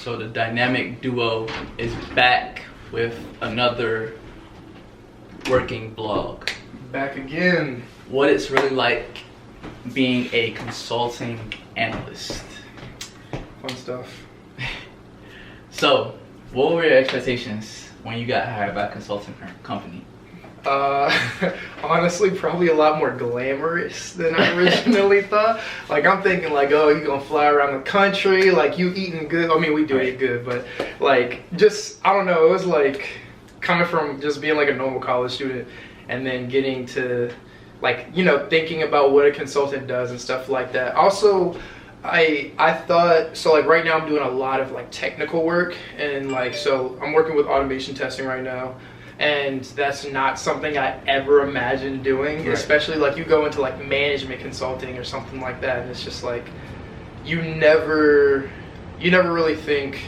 So the dynamic duo is back with another working blog. Back again. What it's really like being a consulting analyst. Fun stuff. So, what were your expectations when you got hired by a consulting company? Honestly, probably a lot more glamorous than I originally thought. Like, I'm thinking like, oh, you gonna fly around the country, like you eating good. I mean, we do eat good, but like, just, I don't know, it was like coming from just being like a normal college student and then getting to like, you know, thinking about what a consultant does and stuff like that. Also, I thought, so like right now I'm doing a lot of like technical work, and like, so I'm working with automation testing right now. And that's not something I ever imagined doing, especially like you go into like management consulting or something like that, and it's just like you never really think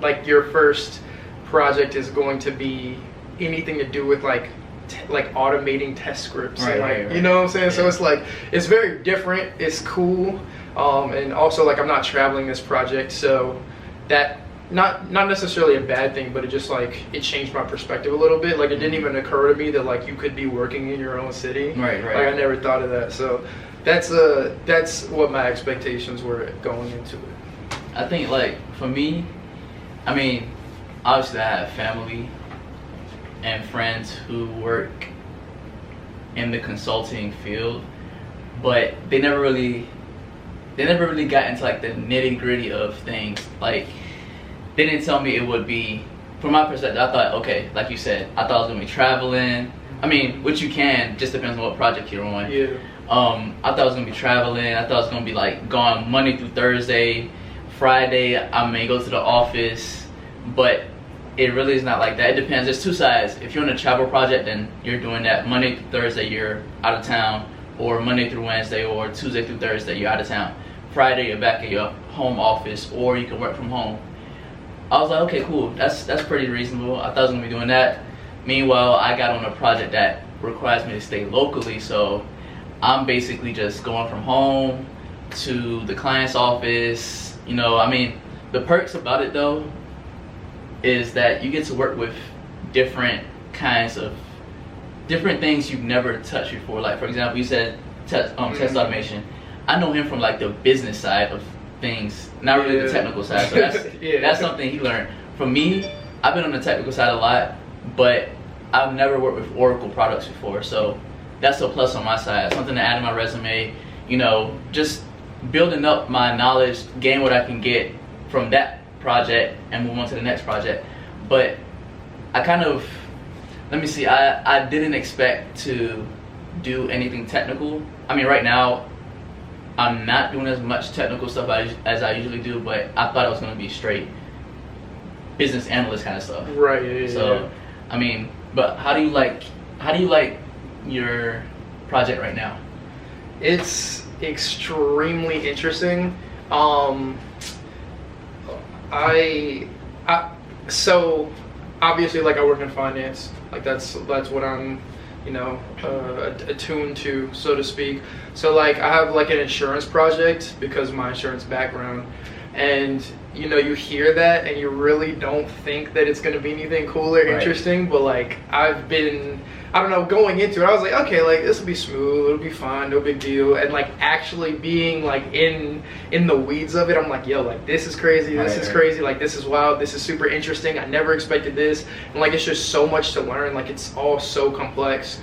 like your first project is going to be anything to do with like automating test scripts, you know what I'm saying? Yeah. So it's like it's very different. It's cool, and also like I'm not traveling this project, so that. Not necessarily a bad thing, but it just like it changed my perspective a little bit. Like it didn't even occur to me that like you could be working in your own city. Right. Like I never thought of that. So that's what my expectations were going into it. I think like for me, I mean, obviously I have family and friends who work in the consulting field, but they never really got into like the nitty-gritty of things. Like they didn't tell me it would be, from my perspective, I thought, okay, like you said, I thought I was gonna be traveling. I mean, which you can, just depends on what project you're on. Yeah. I thought I was gonna be traveling. I thought I was gonna be like gone Monday through Thursday. Friday, I may go to the office, but it really is not like that. It depends. There's two sides. If you're on a travel project, then you're doing that Monday through Thursday, you're out of town, or Monday through Wednesday, or Tuesday through Thursday, you're out of town. Friday, you're back at your home office, or you can work from home. I was like, okay, cool. That's pretty reasonable. I thought I was gonna be doing that. Meanwhile, I got on a project that requires me to stay locally, so I'm basically just going from home to the client's office. You know, I mean, the perks about it though is that you get to work with different things you've never touched before. Like for example, you said test automation. I know him from like the business side of things, not really the technical side. So that's that's something he learned. For me, I've been on the technical side a lot, but I've never worked with Oracle products before. So that's a plus on my side. Something to add to my resume. You know, just building up my knowledge, gain what I can get from that project, and move on to the next project. But I kind of, let me see. I didn't expect to do anything technical. I mean, right now, I'm not doing as much technical stuff as I usually do, but I thought it was going to be straight business analyst kind of stuff. Right. So, I mean, but how do you like your project right now? It's extremely interesting. So obviously, like I work in finance. Like that's what I'm, you know, attuned to, so to speak. So like I have like an insurance project because of my insurance background, and you know, you hear that and you really don't think that it's going to be anything cool or interesting, but like I've been, I don't know, going into it, I was like, okay, like this will be smooth, it'll be fun, no big deal. And like actually being like in the weeds of it, I'm like, yo, like this is crazy, this is crazy, like this is wild, this is super interesting, I never expected this. And like it's just so much to learn, like it's all so complex.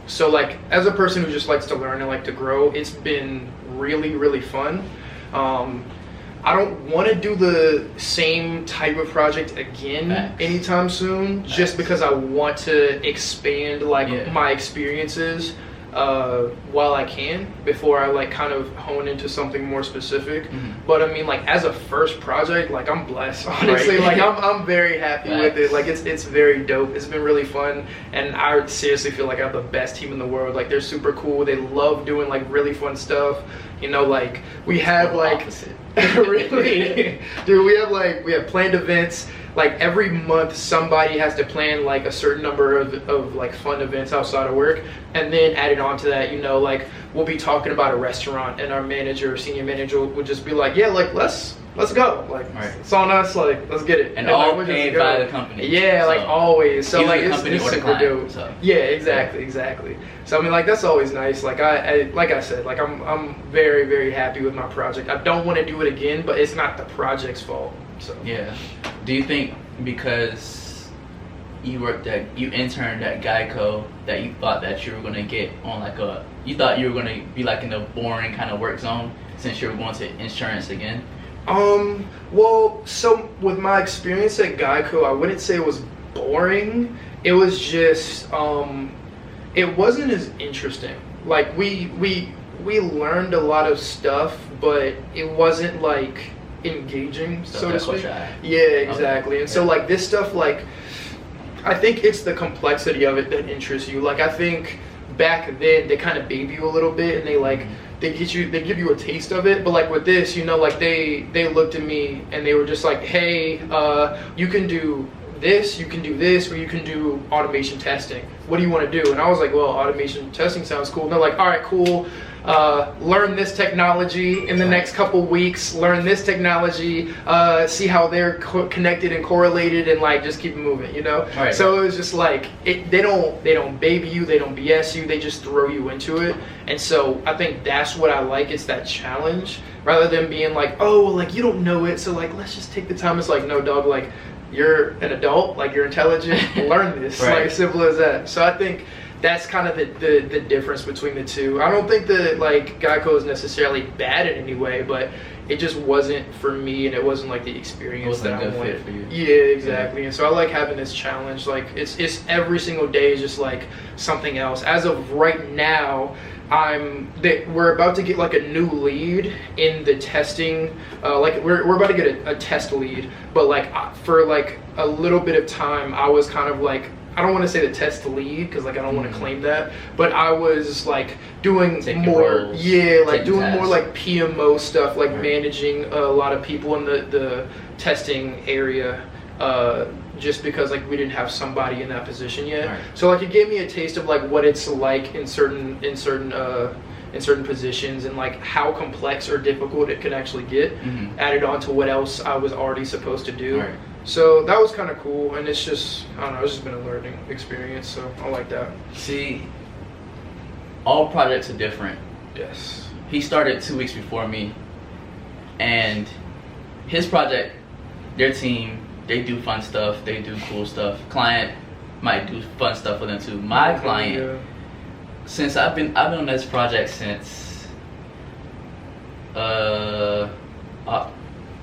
So like as a person who just likes to learn and like to grow, it's been really, really fun. I don't want to do the same type of project again anytime soon, just because I want to expand like my experiences while I can before I like kind of hone into something more specific. But I mean, like as a first project, like I'm blessed, honestly. Like I'm very happy with it. Like it's very dope. It's been really fun, and I seriously feel like I have the best team in the world. Like they're super cool. They love doing like really fun stuff. You know, like we have like really, dude. We have planned events. Like every month, somebody has to plan like a certain number of like fun events outside of work, and then added on to that, you know, like we'll be talking about a restaurant, and our manager or senior manager would just be like, yeah, like let's let's go. Like, it's on us. Like, let's get it. And all paid by the company. Yeah, so, like always. So like it's super client, dope. So. Yeah, exactly. So I mean, like that's always nice. Like I said, like I'm very, very happy with my project. I don't want to do it again, but it's not the project's fault. So yeah. Do you think because you interned at Geico that you thought that you were gonna get on like you thought you were gonna be like in a boring kind of work zone since you were going to insurance again? Well, so with my experience at Geico, I wouldn't say it was boring. It was just it wasn't as interesting. Like we learned a lot of stuff, but it wasn't like engaging, so to speak. Yeah, exactly. Okay. And so like this stuff, like I think it's the complexity of it that interests you. Like I think back then they kind of baby you a little bit, and they give you a taste of it. But like with this, you know, like they looked at me and they were just like, hey, you can do this, or you can do automation testing. What do you want to do? And I was like, well, automation testing sounds cool. And they're like, all right, cool. Learn this technology in the next couple weeks. Learn this technology. See how they're connected and correlated, and like just keep it moving. You know. Right. So it was just like they don't baby you. They don't BS you. They just throw you into it. And so I think that's what I like. It's that challenge rather than being like, oh, like you don't know it, so like let's just take the time. It's like, no, dog. Like you're an adult. Like you're intelligent. Learn this. Right. Like simple as that. So I think that's kind of the difference between the two. I don't think that like Geico is necessarily bad in any way, but it just wasn't for me, and it wasn't like the experience that I wanted. For you. Yeah, exactly. Yeah. And so I like having this challenge. Like it's every single day is just like something else. As of right now, we're about to get like a new lead in the testing. Like we're about to get a test lead, but like for like a little bit of time, I was kind of like, I don't want to say the test lead because like I don't want to claim that, but I was like doing more, doing more like PMO stuff, like managing a lot of people in the testing area, just because like we didn't have somebody in that position yet. Right. So like it gave me a taste of like what it's like in certain positions, and like how complex or difficult it can actually get, added on to what else I was already supposed to do. Right. So that was kind of cool, and it's just, I don't know, it's just been a learning experience, so I like that. See, all projects are different. Yes. He started 2 weeks before me, and his project, their team, they do fun stuff, they do cool stuff. Client might do fun stuff for them too. My client, since I've been on this project since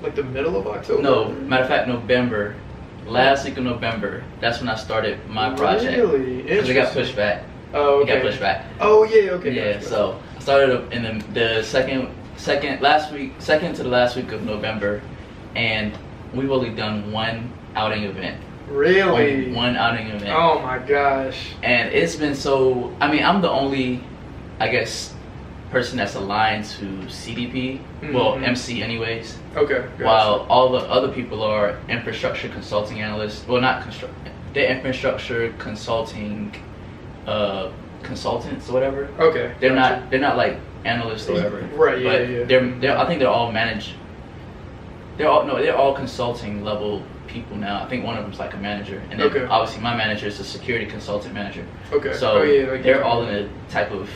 like the middle of October? No, matter of fact, November. Last week of November, that's when I started my project. Really? Because it got pushed back. Oh, okay. It got pushed back. Oh, yeah, okay. Yeah, gotcha. So I started in the second to the last week of November, and we've only done one outing event. Really? One outing event. Oh my gosh. And it's been so, I mean, I'm the only, I guess, person that's aligned to CDP, well, MC anyways. Okay. Gotcha. While all the other people are infrastructure consulting analysts. Well, not they're infrastructure consulting consultants or whatever. Okay. They're not like analysts or whatever. Right. But yeah. They're I think they're all they're all consulting level people now. I think one of them's like a manager, and then obviously my manager is a security consultant manager. Okay. So they're all in a type of,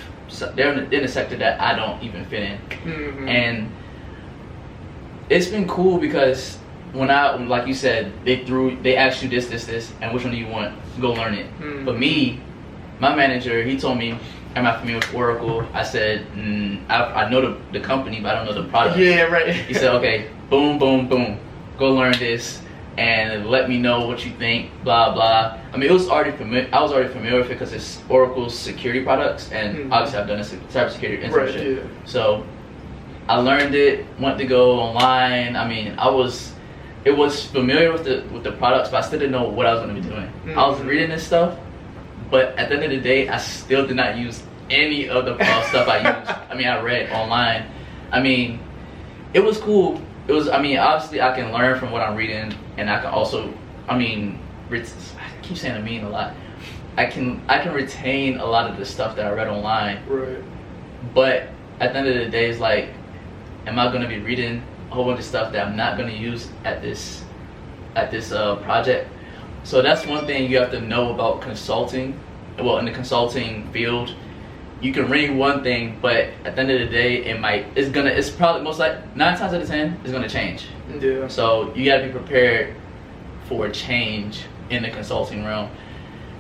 they're in a sector that I don't even fit in. And it's been cool because when like you said, they asked you this, and which one do you want? Go learn it. But me, my manager, he told me, am I familiar with Oracle? I said, I know the company, but I don't know the product. Yeah, right. He said, okay, boom, go learn this and let me know what you think, blah blah. I mean, I was already familiar with it because it's Oracle's security products, and obviously I've done a cybersecurity internship. Right, yeah. So I learned it, went to go online. I mean, it was familiar with the products, but I still didn't know what I was going to be doing. I was reading this stuff, but at the end of the day, I still did not use any of the stuff I used. I mean, I read online. I mean, it was cool. It was, I mean, obviously I can learn from what I'm reading, and I can also, I mean, I keep saying I mean a lot. I can retain a lot of the stuff that I read online. Right. But at the end of the day, it's like, am I going to be reading a whole bunch of stuff that I'm not gonna use at this project. So that's one thing you have to know about consulting. Well, in the consulting field, you can read one thing, but at the end of the day, it's probably most like 9 times out of 10, it's gonna change. Yeah. So you gotta be prepared for change in the consulting realm.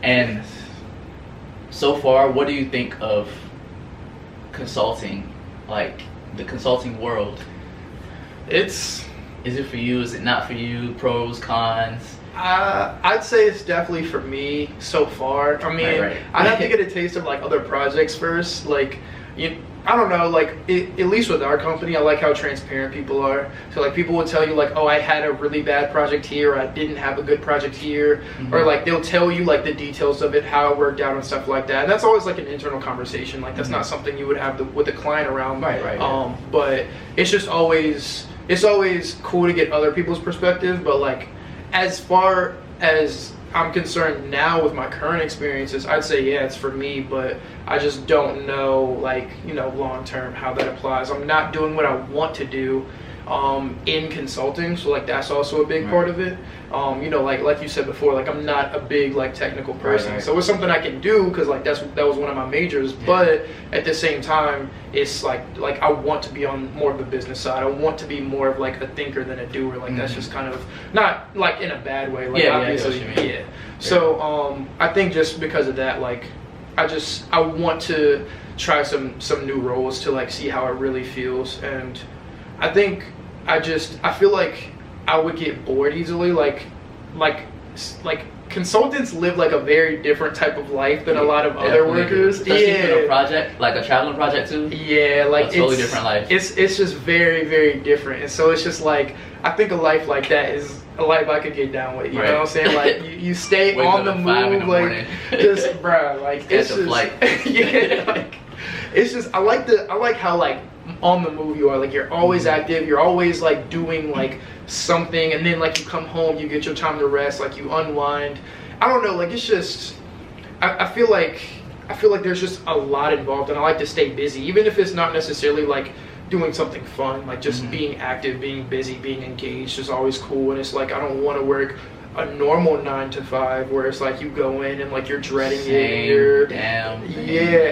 And so far, what do you think of consulting, like the consulting world? Is it for you? Is it not for you? Pros, cons? I'd say it's definitely for me so far. I mean, right. I'd have to get a taste of like other projects first. Like, I don't know, like at least with our company, I like how transparent people are. So like people will tell you like, oh, I had a really bad project here, or I didn't have a good project here, or like they'll tell you like the details of it, how it worked out and stuff like that. And that's always like an internal conversation. Like that's not something you would have with a client around. Right. But it's just always cool to get other people's perspective. But like, as far as I'm concerned now with my current experiences, I'd say yeah, it's for me, but I just don't know, like, long term how that applies. I'm not doing what I want to do in consulting, so like that's also a big part of it. Like you said before, like I'm not a big like technical person, right. So it's something I can do because like that was one of my majors. Yeah. But at the same time, it's like I want to be on more of the business side. I want to be more of like a thinker than a doer. Like that's just kind of not like in a bad way. Like obviously, yeah. So I think just because of that, like I want to try some new roles to like see how it really feels, and I think I feel like I would get bored easily. Like consultants live like a very different type of life than a lot of other workers. Especially for a project, like a traveling project too. Yeah, like a totally different life. It's just very, very different. And so it's just like, I think a life like that is a life I could get down with. You know what I'm saying? Like you stay on the move, like just bro, like it's just flight. Yeah, like it's just I like how like on the move you are, like you're always active, you're always like doing like something, and then like you come home, you get your time to rest, like you unwind. I don't know, like it's just I feel like there's just a lot involved, and I like to stay busy, even if it's not necessarily like doing something fun, like just being active, being busy, being engaged is always cool. And it's like I don't want to work a normal 9 to 5 where it's like you go in and like you're dreading it.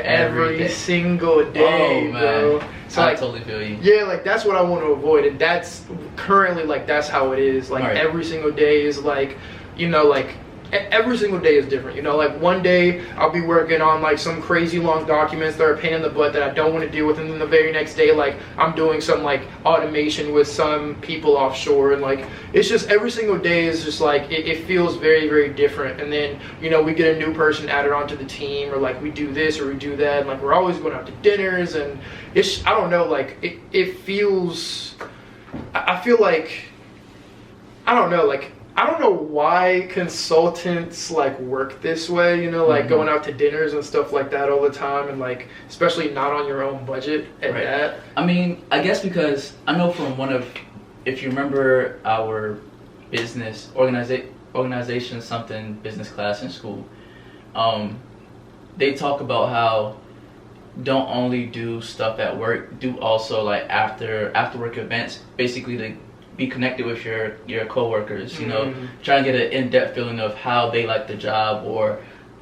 Every single day, bro. So I like, totally feel you. Yeah, like that's what I want to avoid, and that's currently like that's how it is. Like every single day is like, like every single day is different. Like one day I'll be working on like some crazy long documents that are a pain in the butt that I don't want to deal with, and then the very next day like I'm doing some like automation with some people offshore, and like it's just every single day is just like it feels very, very different. And then we get a new person added onto the team, or like we do this or we do that, and like we're always going out to dinners, and it's I don't know, like it feels, I feel like I don't know, like I don't know why consultants like work this way, like going out to dinners and stuff like that all the time, and like especially not on your own budget at that. I mean, I guess because I know from if you remember our business organization something business class in school, they talk about how don't only do stuff at work, do also like after work events, basically to be connected with your coworkers, trying to get an in-depth feeling of how they like the job, or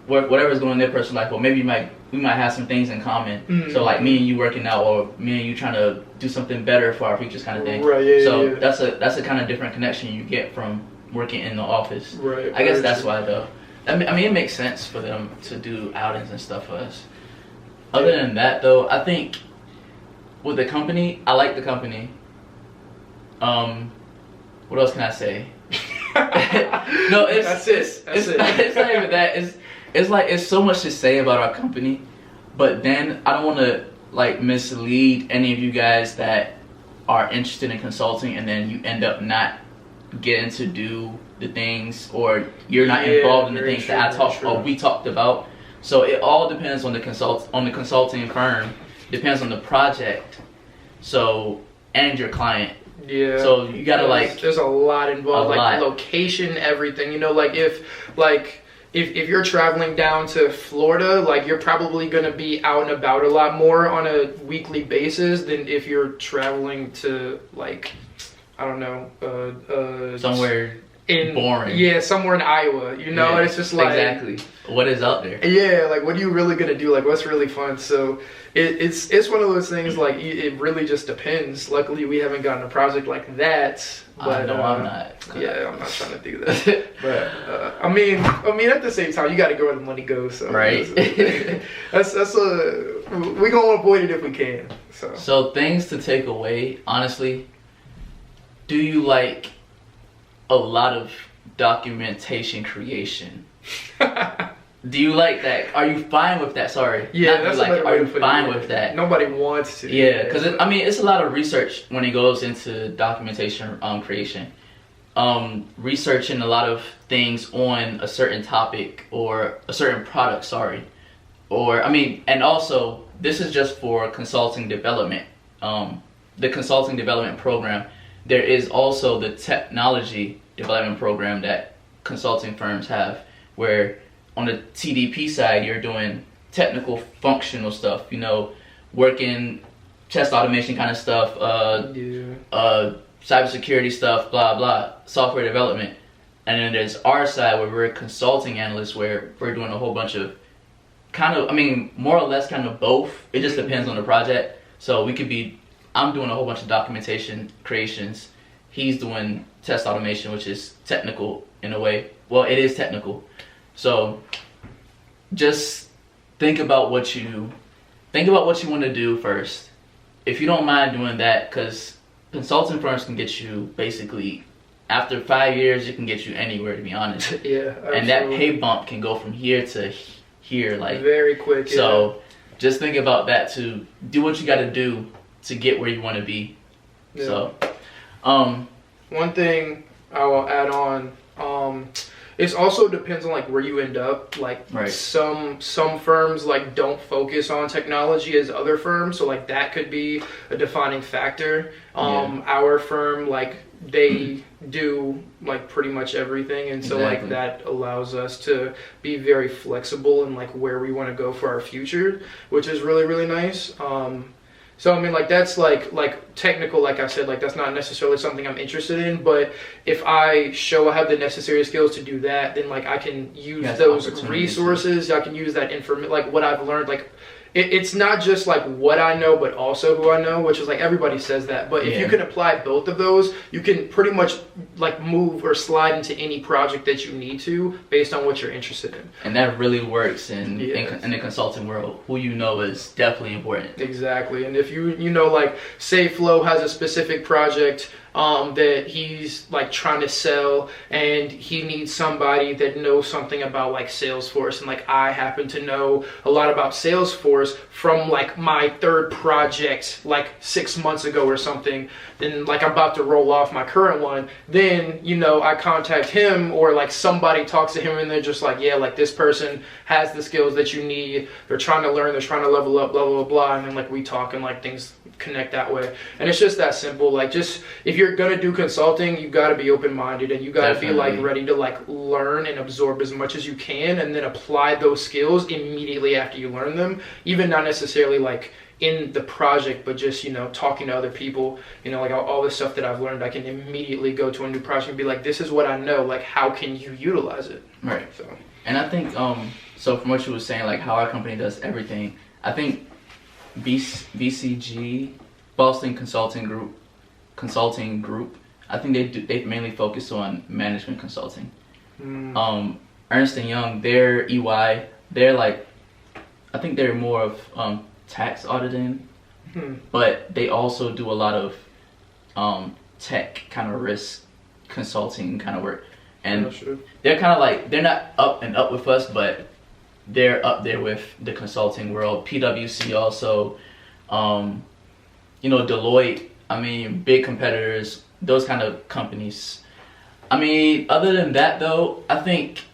whatever's going on in their personal life, or maybe we might have some things in common. So like me and you working out, or me and you trying to do something better for our futures, kind of thing. That's a kind of different connection you get from working in the office. I guess that's why though. I mean, it makes sense for them to do outings and stuff for us. Other than that though, I think with the company, I like the company. What else can I say? No, it's not even that. It's like it's so much to say about our company, but then I don't want to like mislead any of you guys that are interested in consulting, and then you end up not getting to do the things, or you're not involved in the things that we talked about. So it all depends on the consulting firm, depends on the project, and your client. Yeah. So you gotta there's a lot involved, location, everything. Like if you're traveling down to Florida, like you're probably gonna be out and about a lot more on a weekly basis than if you're traveling to like I don't know, somewhere boring. Yeah, somewhere in Iowa, you know, and it's just like exactly what is out there. Yeah, like what are you really gonna do? Like what's really fun? So it's one of those things. Like it really just depends. Luckily, we haven't gotten a project like that. But no, I'm not. Yeah, I'm not trying to do that. But I mean, at the same time, you got to go where the money goes. So right. We gonna avoid it if we can. So things to take away, honestly. Do you like a lot of documentation creation? Do you like that? Are you fine with that? Sorry. Yeah, that's like. Are you fine with with that? Nobody wants to. Yeah, because it's a lot of research when it goes into documentation creation. Researching a lot of things on a certain topic or a certain product. Sorry, and also this is just for consulting development. The consulting development program. There is also the technology development program that consulting firms have, where on the TDP side, you're doing technical, functional stuff, you know, working test automation kind of stuff, cybersecurity stuff, blah, blah, software development. And then there's our side where we're consulting analysts, where we're doing a whole bunch of more or less kind of both. It just depends on the project. So I'm doing a whole bunch of documentation creations. He's doing test automation, which is technical in a way. Well, it is technical. So just think about what you want to do first. If you don't mind doing that, because consulting firms can get you basically, after 5 years, it can get you anywhere, to be honest. Yeah, absolutely. And that pay bump can go from here to here, like very quick. So just think about that, to do what you got to do to get where you want to be. Yeah. So, one thing I will add on, it also depends on like where you end up. Like right. some firms like don't focus on technology as other firms, so like that could be a defining factor. Our firm, like they do like pretty much everything, and so like that allows us to be very flexible in like where we want to go for our future, which is really, really nice. So I mean, like that's like technical, like I said, like that's not necessarily something I'm interested in. But if I show I have the necessary skills to do that, then like I can use those resources. I can use that information, like what I've learned. Like it's not just like what I know, but also who I know, which is like everybody says that. But if you can apply both of those, you can pretty much like move or slide into any project that you need to based on what you're interested in. And that really works in the consulting world. Who you know is definitely important. Exactly. And if you know, like say Flo has a specific project that he's like trying to sell, and he needs somebody that knows something about like Salesforce, and like I happen to know a lot about Salesforce from like my third project like 6 months ago or something, then like I'm about to roll off my current one, then you know I contact him, or like somebody talks to him and they're just like, yeah, like this person has the skills that you need, they're trying to learn, they're trying to level up, blah blah blah, and then like we talk and like things connect that way. And it's just that simple. Like just if you're gonna do consulting, you got to be open-minded, and you got to be like ready to like learn and absorb as much as you can, and then apply those skills immediately after you learn them, even not necessarily like in the project, but just, you know, talking to other people, you know, like all the stuff that I've learned, I can immediately go to a new project and be like, this is what I know, like how can you utilize it? Right. So, and I think so from what you were saying, like how our company does everything, I think BCG, Boston Consulting Group, I think they mainly focus on management consulting. Ernst & Young, they're EY, they're like, I think they're more of tax auditing, but they also do a lot of tech kind of risk consulting kind of work. And they're kind of like, they're not up and up with us, but they're up there with the consulting world. PwC also, you know, Deloitte, I mean, big competitors, those kind of companies. I mean, other than that though, I think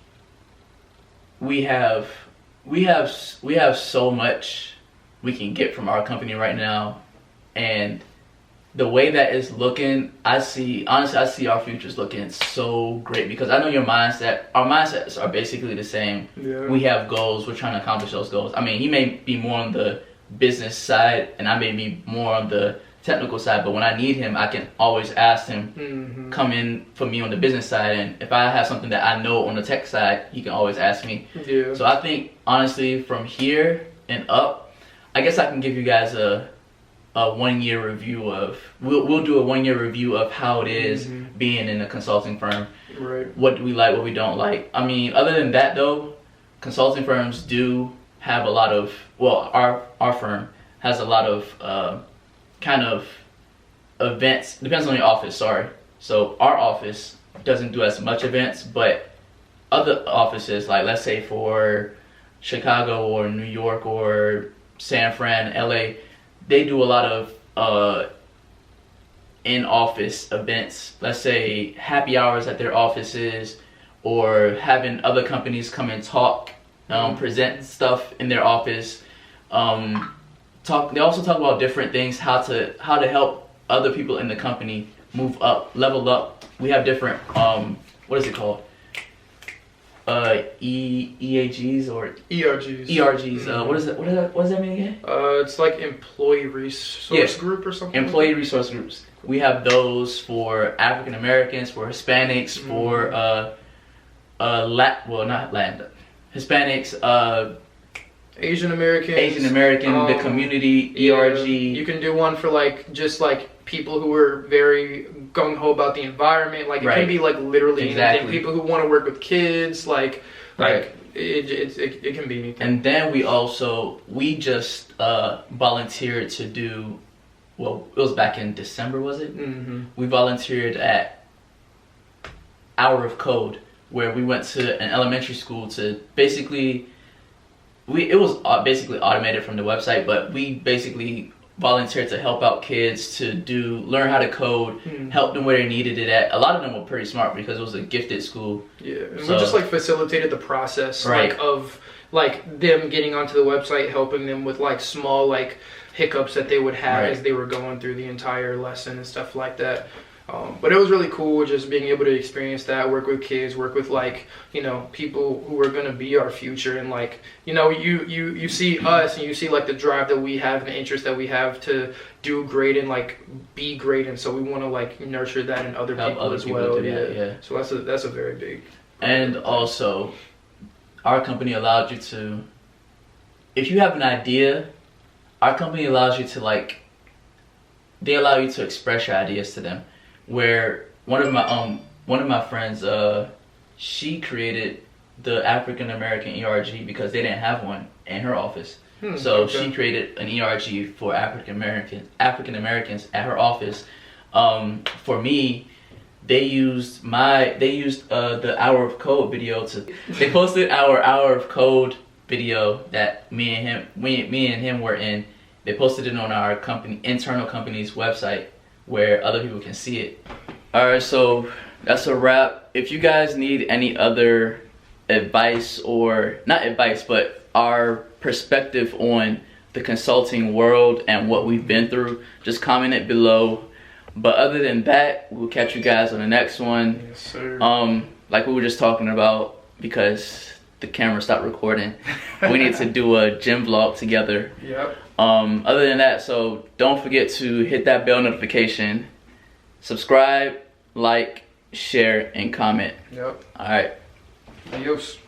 we have so much we can get from our company right now, and the way that it's looking, I see our futures looking so great, because I know our mindsets are basically the same. Yeah. We have goals, we're trying to accomplish those goals. I mean, he may be more on the business side, and I may be more on the technical side, but when I need him, I can always ask him, come in for me on the business side, and if I have something that I know on the tech side, he can always ask me. Yeah. So I think, honestly, from here and up, I guess I can give you guys a 1 year review of, we'll do a 1 year review of how it is being in a consulting firm. Right. What do we like, what we don't like. I mean, other than that though, consulting firms do have a lot of, well, our firm has a lot of kind of events, depends on your office, sorry. So our office doesn't do as much events, but other offices, like let's say for Chicago or New York or San Fran, LA, they do a lot of in-office events. Let's say happy hours at their offices, or having other companies come and talk, present stuff in their office. They also talk about different things, how to help other people in the company move up, level up. We have different what is it called? EAGs or ERGs. ERGs. What does that mean again? It's like employee resource group or something. Employee resource groups. We have those for African Americans, for Hispanics, for Hispanics, Asian American, the community, ERG. You can do one for like just like people who are very gung ho about the environment. Like it can be like literally anything. People who want to work with kids, like it can be anything. And then we just volunteered to do. Well, it was back in December, was it? We volunteered at Hour of Code, where we went to an elementary school to basically. It was basically automated from the website, but we basically volunteered to help out kids to learn how to code, help them where they needed it at. A lot of them were pretty smart because it was a gifted school. Yeah, and we just like facilitated the process of like them getting onto the website, helping them with like small like hiccups that they would have as they were going through the entire lesson and stuff like that. But it was really cool just being able to experience that, work with kids, work with like, you know, people who are going to be our future. And like, you know, you see us and you see like the drive that we have and the interest that we have to do great and like be great. And so we want to like nurture that in other people as well. Yeah. So that's a very big. And also, our company allowed you to, if you have an idea, our company allows you to like, they allow you to express your ideas to them. Where one of my friends, she created the African American ERG because they didn't have one in her office. So she created an ERG for African Americans at her office. For me, they used the Hour of Code video they posted our Hour of Code video that me and him were in. They posted it on our internal company's website, where other people can see it. Alright, so that's a wrap. If you guys need any other advice, or not advice, but our perspective on the consulting world and what we've been through, just comment it below. But other than that, we'll catch you guys on the next one. Yes, sir. Like we were just talking about, because the camera stopped recording, we need to do a gym vlog together. Yep. Other than that, so don't forget to hit that bell notification, subscribe, like, share, and comment. Yep. All right. Adios.